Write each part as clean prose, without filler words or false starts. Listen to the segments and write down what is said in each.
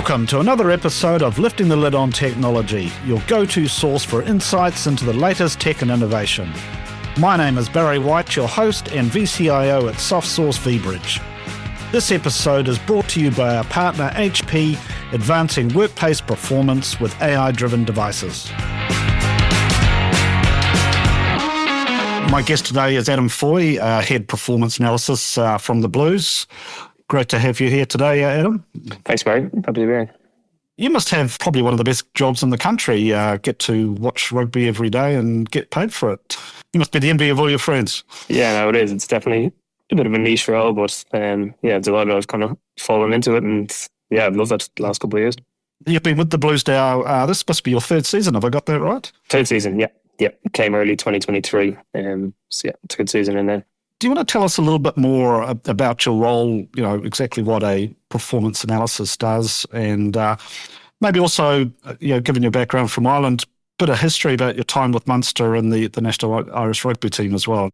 Welcome to another episode of Lifting the Lid on Technology, your go-to source for insights into the latest tech and innovation. My name is Barry White, your host and VCIO at SoftSource vBridge. This episode is brought to you by our partner HP, advancing workplace performance with AI-driven devices. My guest today is Adam Foy, Head Performance Analysis from the Blues. Great to have you here today, Adam. Thanks, Barry. Happy to be here. You must have probably one of the best jobs in the country, get to watch rugby every day and get paid for it. You must be the envy of all your friends. Yeah, no, it is. It's definitely a bit of a niche role, but delighted I've kind of fallen into it, and I've loved it the last couple of years. You've been with the Blues now, this must be your third season, have I got that right? Third season, yeah. Came early 2023, it's a good season in there. Do you want to tell us a little bit more about your role, exactly what a performance analysis does, and maybe also, given your background from Ireland, a bit of history about your time with Munster and the National Irish Rugby team as well?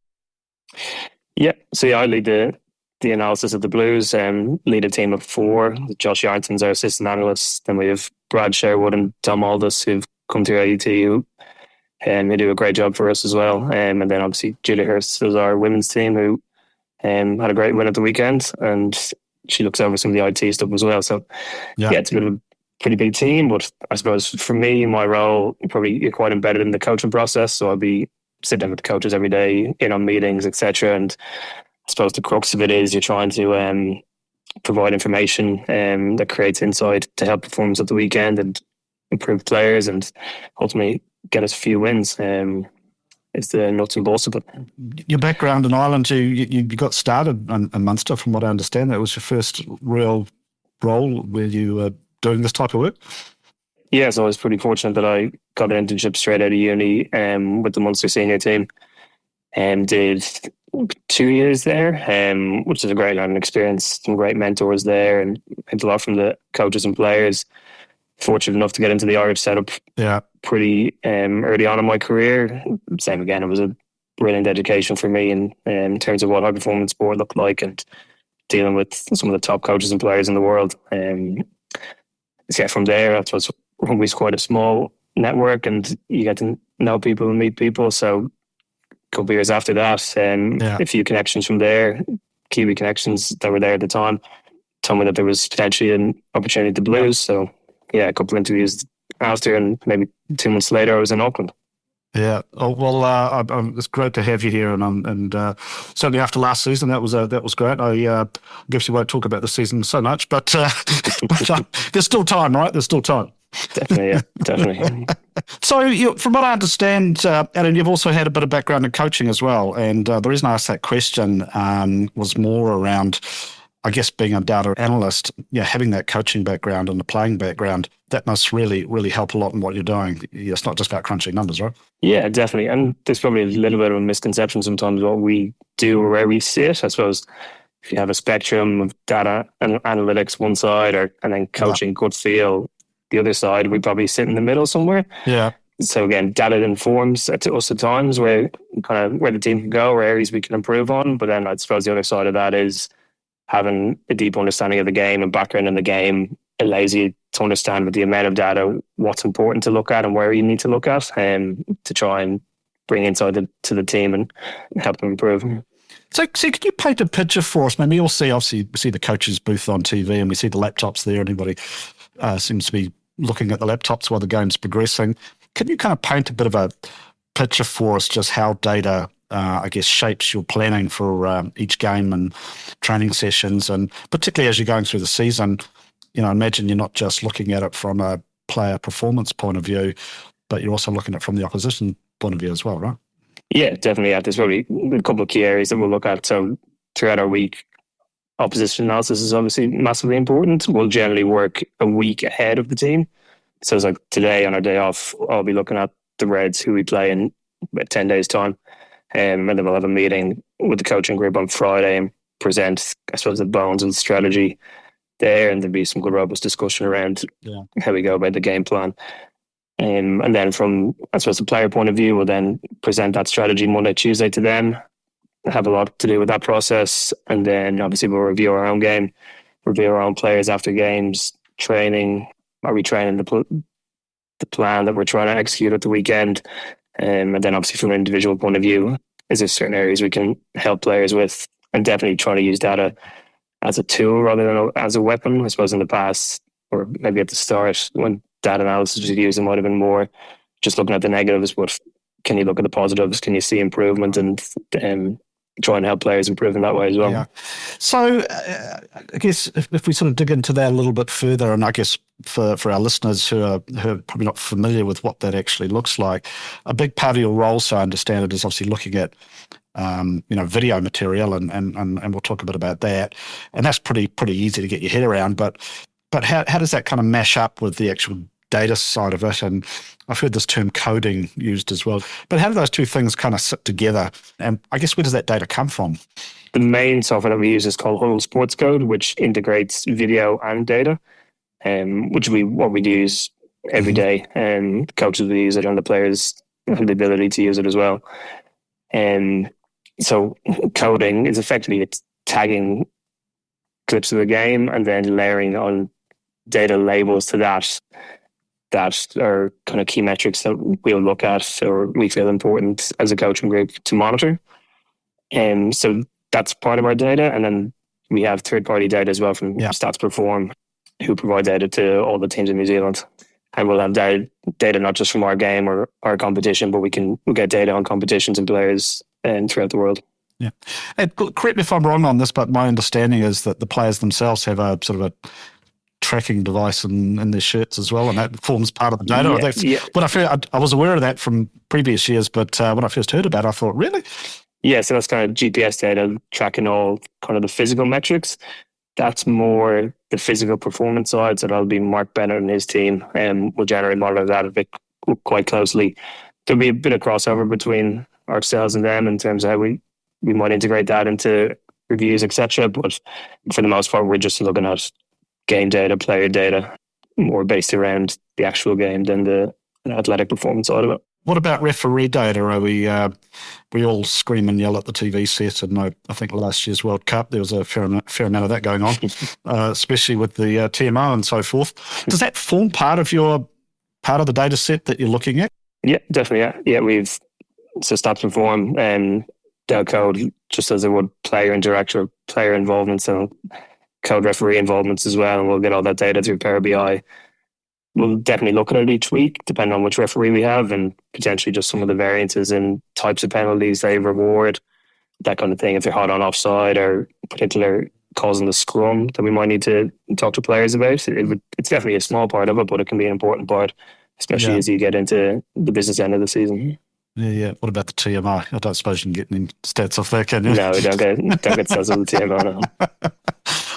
Yeah, so I lead the analysis of the Blues, lead a team of 4. Josh Yarnton's our assistant analyst, then we have Brad Sherwood and Tom Aldous who've come to AET who they do a great job for us as well. And then obviously Julia Hurst is our women's team who had a great win at the weekend, and she looks over some of the IT stuff as well. So it's a bit of a pretty big team, but I suppose for me, my role, probably you're quite embedded in the coaching process. So I'll be sitting down with the coaches every day, in on meetings, etc. And I suppose the crux of it is you're trying to provide information that creates insight to help performance at the weekend and improve players and ultimately get us a few wins. It's the nuts and bolts of it. Your background in Ireland, you got started in Munster, from what I understand. That was your first real role where you were doing this type of work? Yeah, so I was pretty fortunate that I got an internship straight out of uni with the Munster senior team and did 2 years there, which is a great learning experience. Some great mentors there and learned a lot from the coaches and players. Fortunate enough to get into the Irish setup pretty early on in my career. Same again, it was a brilliant education for me in terms of what high performance sport looked like and dealing with some of the top coaches and players in the world. From there, I suppose rugby's quite a small network and you get to know people and meet people. So a couple of years after that, a few connections from there, Kiwi connections that were there at the time, told me that there was potentially an opportunity at the Blues. So a couple of interviews after, and maybe 2 months later, I was in Auckland. Yeah. Oh, well, it's great to have you here, and certainly after last season, that was great. I guess you won't talk about the season so much, but there's still time, right? There's still time. Definitely. So, from what I understand, Adam, you've also had a bit of background in coaching as well, and the reason I asked that question was more around, I guess, being a data analyst, having that coaching background and the playing background, that must really, really help a lot in what you're doing. It's not just about crunching numbers, right? Yeah, definitely. And there's probably a little bit of a misconception sometimes what we do or where we sit. I suppose if you have a spectrum of data and analytics one side and then coaching, gut feel the other side, we probably sit in the middle somewhere. Yeah. So again, data informs to us at times where the team can go or areas we can improve on. But then I suppose the other side of that is having a deep understanding of the game and background in the game allows you to understand with the amount of data what's important to look at and where you need to look at to try and bring insight to the team and help them improve. So could you paint a picture for us? Maybe we see the coaches' booth on TV and we see the laptops there. Anybody seems to be looking at the laptops while the game's progressing. Can you kind of paint a bit of a picture for us just how data shapes your planning for each game and training sessions, and particularly as you're going through the season, imagine you're not just looking at it from a player performance point of view, but you're also looking at it from the opposition point of view as well, right? Yeah, definitely. There's probably a couple of key areas that we'll look at. So throughout our week, opposition analysis is obviously massively important. We'll generally work a week ahead of the team. So it's like today on our day off, I'll be looking at the Reds who we play in about 10 days' time. And then we'll have a meeting with the coaching group on Friday and present, I suppose, the bones of the strategy there. And there'll be some good robust discussion around how we go about the game plan. And then from, I suppose, the player point of view, we'll then present that strategy Monday, Tuesday to them, have a lot to do with that process. And then obviously we'll review our own game, review our own players after games, training? Are we training the plan that we're trying to execute at the weekend? And then obviously from an individual point of view, is there certain areas we can help players with? And definitely trying to use data as a tool rather than as a weapon. I suppose in the past, or maybe at the start, when data analysis was used, it might have been more just looking at the negatives, but can you look at the positives? Can you see improvement and try and help players improve in that way as well? Yeah. So I guess if we sort of dig into that a little bit further, and I guess for our listeners who are probably not familiar with what that actually looks like, a big part of your role, so I understand it, is obviously looking at video material, and we'll talk a bit about that. And that's pretty easy to get your head around. But how does that kind of mash up with the actual data side of it? And I've heard this term coding used as well. But how do those two things kind of sit together? And I guess where does that data come from? The main software that we use is called Hudl SportsCode, which integrates video and data, which what we use every day. And coaches will use it, and the players have the ability to use it as well. And so coding is effectively it's tagging clips of the game and then layering on data labels to that are kind of key metrics that we'll look at or we feel important as a coaching group to monitor. And so that's part of our data. And then we have third-party data as well from Stats Perform, who provide data to all the teams in New Zealand. And we'll have data not just from our game or our competition, but we'll get data on competitions and players throughout the world. Yeah. And correct me if I'm wrong on this, but my understanding is that the players themselves have a sort of a tracking device in their shirts as well, and that forms part of the data. I was aware of that from previous years, but when I first heard about it, I thought, really? Yeah, so that's kind of GPS data tracking all kind of the physical metrics. That's more the physical performance side, so that'll be Mark Bennett and his team, and we'll generate a lot of that a bit quite closely. There'll be a bit of crossover between ourselves and them in terms of how we might integrate that into reviews, etc. But for the most part, we're just looking at game data, player data, more based around the actual game than the athletic performance side of it. What about referee data? Are we all scream and yell at the TV set? And I think last year's World Cup, there was a fair amount of that going on, especially with the TMO and so forth. Does that form part of the data set that you're looking at? Yeah, definitely. Yeah, we've Stats Perform and they'll code just as they would player interaction or player involvement, so code referee involvements as well, and we'll get all that data through Power BI. We'll definitely look at it each week, depending on which referee we have, and potentially just some of the variances in types of penalties they reward, that kind of thing. If they're hot on offside or particular causing the scrum that we might need to talk to players about. It's definitely a small part of it, but it can be an important part, especially as you get into the business end of the season. Yeah. What about the TMO? I don't suppose you can get any stats off there, can you? No, we don't get stats on the TMO. No.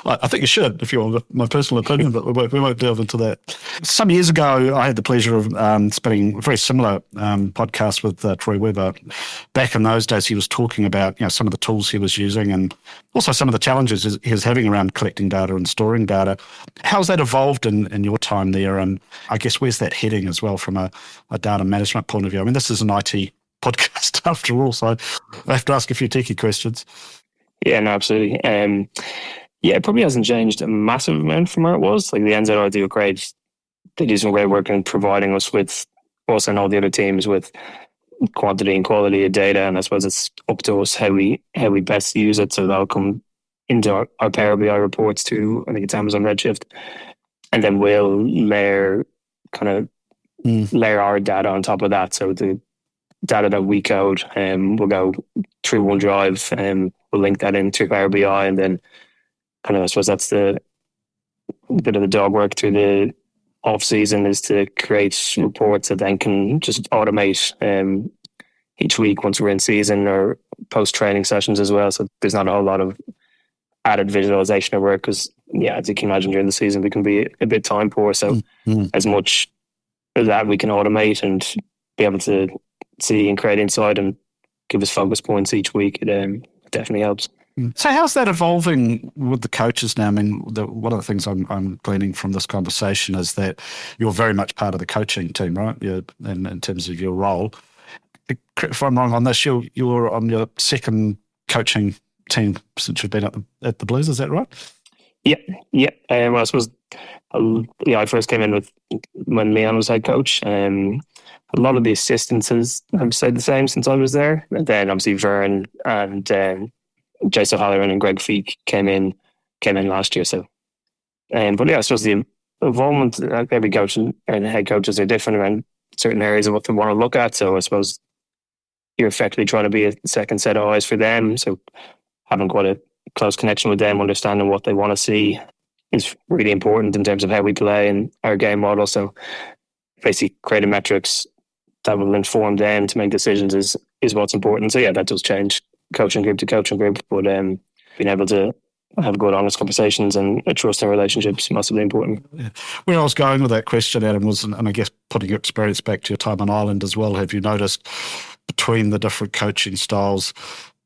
I think you should, if you want my personal opinion, but we won't delve into that. Some years ago, I had the pleasure of spending a very similar podcast with Troy Weber. Back in those days, he was talking about some of the tools he was using and also some of the challenges he was having around collecting data and storing data. How's that evolved in your time there? And I guess where's that heading as well from a data management point of view? I mean, this is an IT podcast after all, so I have to ask a few techie questions. Yeah, no, absolutely. Yeah, it probably hasn't changed a massive amount from where it was. Like the NZR they do some great work in providing us with, us and all the other teams, with quantity and quality of data. And I suppose it's up to us how we best use it. So that'll come into our Power BI reports too. I think it's Amazon Redshift. And then we'll layer our data on top of that. So the data that we code, we'll go through OneDrive and we'll link that into Power BI, and then I suppose that's the bit of the dog work through the off season, is to create reports that then can just automate each week once we're in season, or post training sessions as well. So there's not a whole lot of added visualization of work because, as you can imagine, during the season we can be a bit time poor. So as much as that we can automate and be able to see and create insight and give us focus points each week, it definitely helps. So how's that evolving with the coaches now? I mean, one of the things I'm gleaning from this conversation is that you're very much part of the coaching team, right? In terms of your role. If I'm wrong on this, you're on your second coaching team since you've been at the Blues, is that right? Yeah. Well, I suppose I first came in with when Leon was head coach. A lot of the assistants have stayed the same since I was there. And then obviously Vern and Jason Halloran and Greg Feek came in last year. So, but yeah, I suppose the involvement, every coach and head coaches are different around certain areas of what they want to look at. So I suppose you're effectively trying to be a second set of eyes for them. So having quite a close connection with them, understanding what they want to see is really important in terms of how we play and our game model. So basically creating metrics that will inform them to make decisions is what's important. So yeah, that does change coaching group to coaching group, but being able to have good, honest conversations and a trusting relationships massively important. Yeah. Where I was going with that question, Adam, was, and I guess putting your experience back to your time on Ireland as well, have you noticed between the different coaching styles,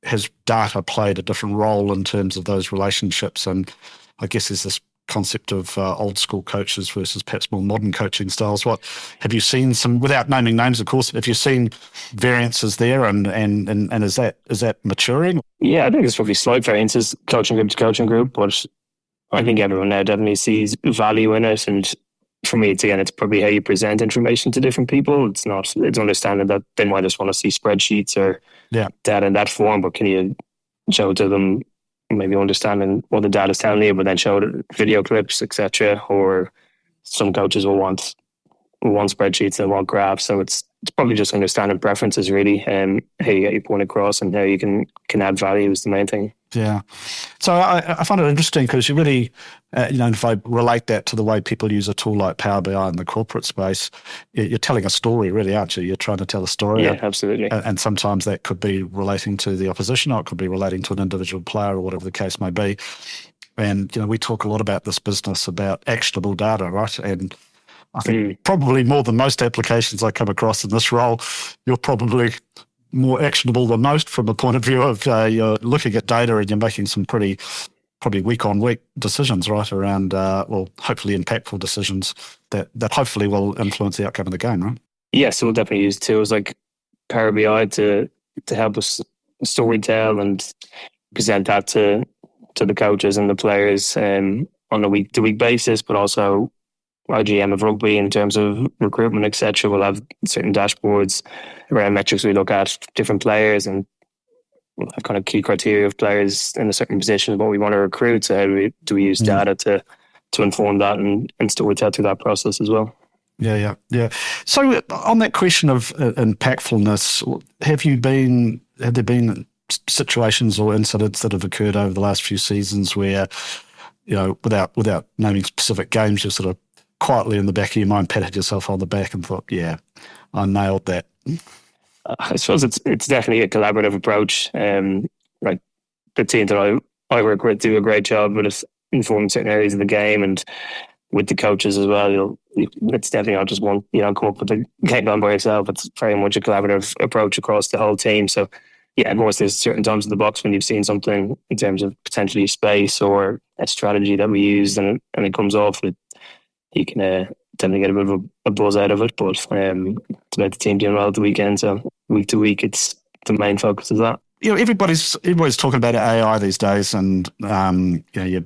has data played a different role in terms of those relationships? And I guess there's this concept of old school coaches versus perhaps more modern coaching styles. What have you seen some, without naming names, of course, have you seen variances there, and is that maturing? Yeah, I think there's probably slight variances coaching group to coaching group, but I think everyone now definitely sees value in it. And for me, it's probably how you present information to different people. It's understanding that they might just want to see spreadsheets or data in that form, but can you show to them maybe understanding what the data is telling you, but then show video clips, etc. Or some coaches will want spreadsheets, they want graphs. So it's probably just understanding preferences, really, and how you get your point across and how you can add value is the main thing. Yeah. So I find it interesting because you really, if I relate that to the way people use a tool like Power BI in the corporate space, you're telling a story, really, aren't you? You're trying to tell a story. Yeah, absolutely. And sometimes that could be relating to the opposition, or it could be relating to an individual player, or whatever the case may be. And, we talk a lot about this business about actionable data, right? And I think probably more than most applications I come across in this role, you're probably more actionable than most from the point of view of you're looking at data and you're making some probably week-on-week decisions, right, around, hopefully impactful decisions that hopefully will influence the outcome of the game, right? Yeah, so we'll definitely use tools like Power BI to help us storytell and present that to the coaches and the players on a week-to-week basis, but also our GM of rugby in terms of recruitment, etc. We'll have certain dashboards around metrics we look at different players, and we'll have kind of key criteria of players in a certain position, what we want to recruit. So how do we use data to inform that and still tell through that process as well? Yeah. So on that question of impactfulness, have there been situations or incidents that have occurred over the last few seasons where, without naming specific games, you're sort of quietly in the back of your mind patted yourself on the back and thought, yeah, I nailed that? I suppose it's definitely a collaborative approach. Like the team that I work with do a great job with informing certain areas of the game, and with the coaches as well. It's definitely not just one, come up with the game plan by yourself. It's very much a collaborative approach across the whole team. So yeah, of course, there's certain times in the box when you've seen something in terms of potentially space or a strategy that we use and it comes off. You can tend to get a bit of a buzz out of it, but it's about the team doing well at the weekend. So week to week, it's the main focus of that. Everybody's talking about AI these days, and you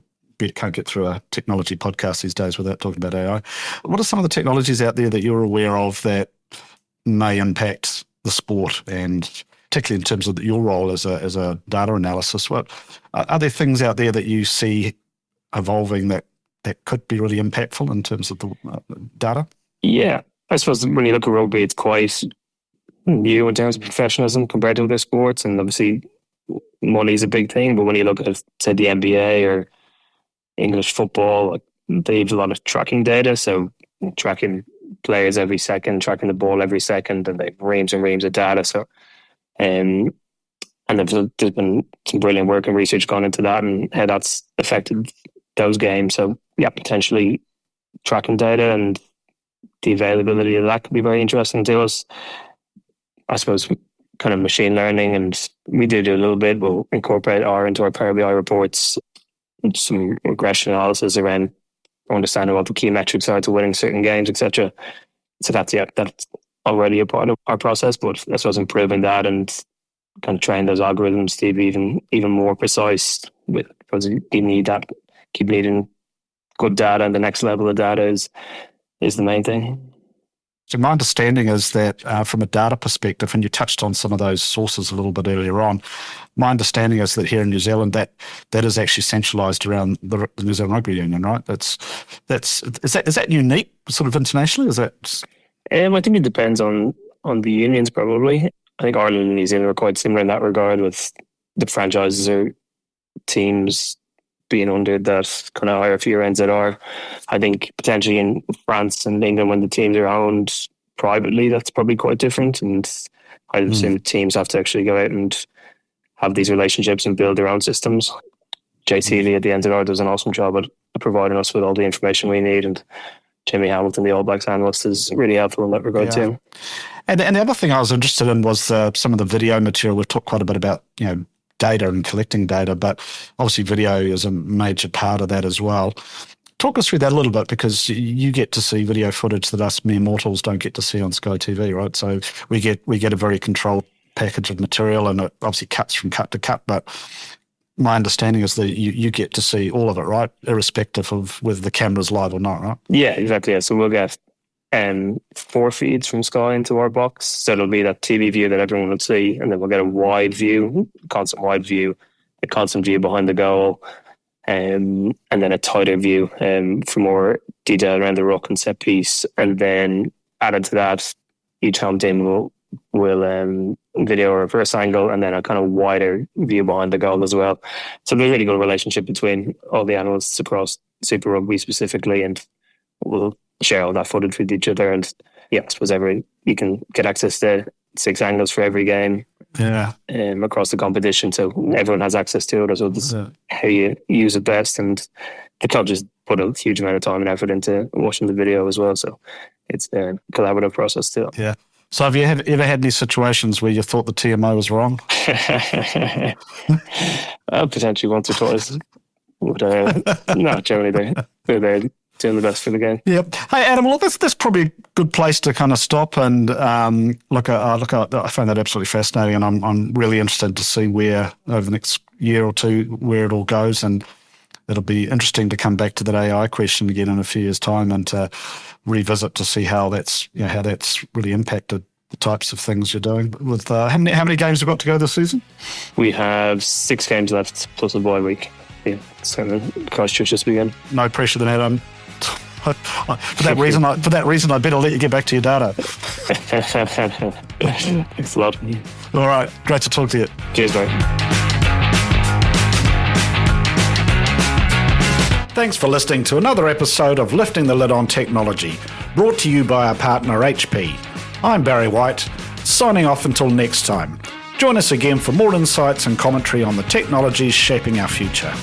can't get through a technology podcast these days without talking about AI. What are some of the technologies out there that you're aware of that may impact the sport, and particularly in terms of your role as a data analysis? What are there things out there that you see evolving that could be really impactful in terms of the data? Yeah, I suppose when you look at rugby, it's quite new in terms of professionalism compared to other sports, and obviously money is a big thing. But when you look at, say, the NBA or English football, they have a lot of tracking data, so tracking players every second, tracking the ball every second, and they have reams and reams of data. So, and there's been some brilliant work and research gone into that and how that's affected those games. So yeah, potentially tracking data and the availability of that could be very interesting to us. I suppose kind of machine learning, and we do a little bit. We'll incorporate into our Power BI reports some regression analysis around understanding what the key metrics are to winning certain games, etc. So that's already a part of our process, but I suppose improving that and kind of train those algorithms to be even more precise, because you need that, keep needing good data and the next level of data is the main thing. So my understanding is that from a data perspective, and you touched on some of those sources a little bit earlier on, my understanding is that here in New Zealand, that is actually centralised around the New Zealand Rugby Union, right? Is that unique sort of internationally? Is that? I think it depends on the unions probably. I think Ireland and New Zealand are quite similar in that regard, with the franchises or teams being under that kind of hierarchy or NZR. I think potentially in France and England, when the teams are owned privately, that's probably quite different. And I'd assume teams have to actually go out and have these relationships and build their own systems. JC Lee at the NZR does an awesome job at providing us with all the information we need, and Jimmy Hamilton, the All Blacks analyst, is really helpful in that regard too. And the other thing I was interested in was some of the video material. We've talked quite a bit about, data and collecting data, but obviously video is a major part of that as well. Talk us through that a little bit, because you get to see video footage that us mere mortals don't get to see on Sky TV, right? So we get a very controlled package of material, and it obviously cuts from cut to cut, but my understanding is that you get to see all of it, right? Irrespective of whether the camera's live or not, right? Yeah, exactly. Yeah. So we'll get 4 feeds from Sky into our box. So it'll be that TV view that everyone would see, and then we'll get a wide view, constant wide view, a constant view behind the goal, and then a tighter view for more detail around the ruck and set piece. And then added to that, each home team will video a reverse angle and then a kind of wider view behind the goal as well. So there's a really good relationship between all the analysts across Super Rugby specifically, and we'll share all that footage with each other. And I suppose you can get access to 6 angles for every game across the competition, so everyone has access to it. So it's how you use it best, and the club just put a huge amount of time and effort into watching the video as well, so it's a collaborative process too. Yeah. So have you ever had any situations where you thought the TMO was wrong? Potentially once or twice, but no, generally they're there doing the best for the game. Yep. Hey, Adam, well, that's probably a good place to kind of stop and look. I find that absolutely fascinating, and I'm really interested to see where over the next year or two where it all goes, and it'll be interesting to come back to that AI question again in a few years' time and to revisit to see how that's really impacted the types of things you're doing. With how many games have got to go this season? We have 6 games left plus a bye week. Yeah, so Christchurch just begun. No pressure then, Adam. For that reason, I better let you get back to your data. Thanks a lot. All right, great to talk to you. Cheers, mate. Thanks for listening to another episode of Lifting the Lid on Technology, brought to you by our partner HP. I'm Barry White, signing off until next time. Join us again for more insights and commentary on the technologies shaping our future.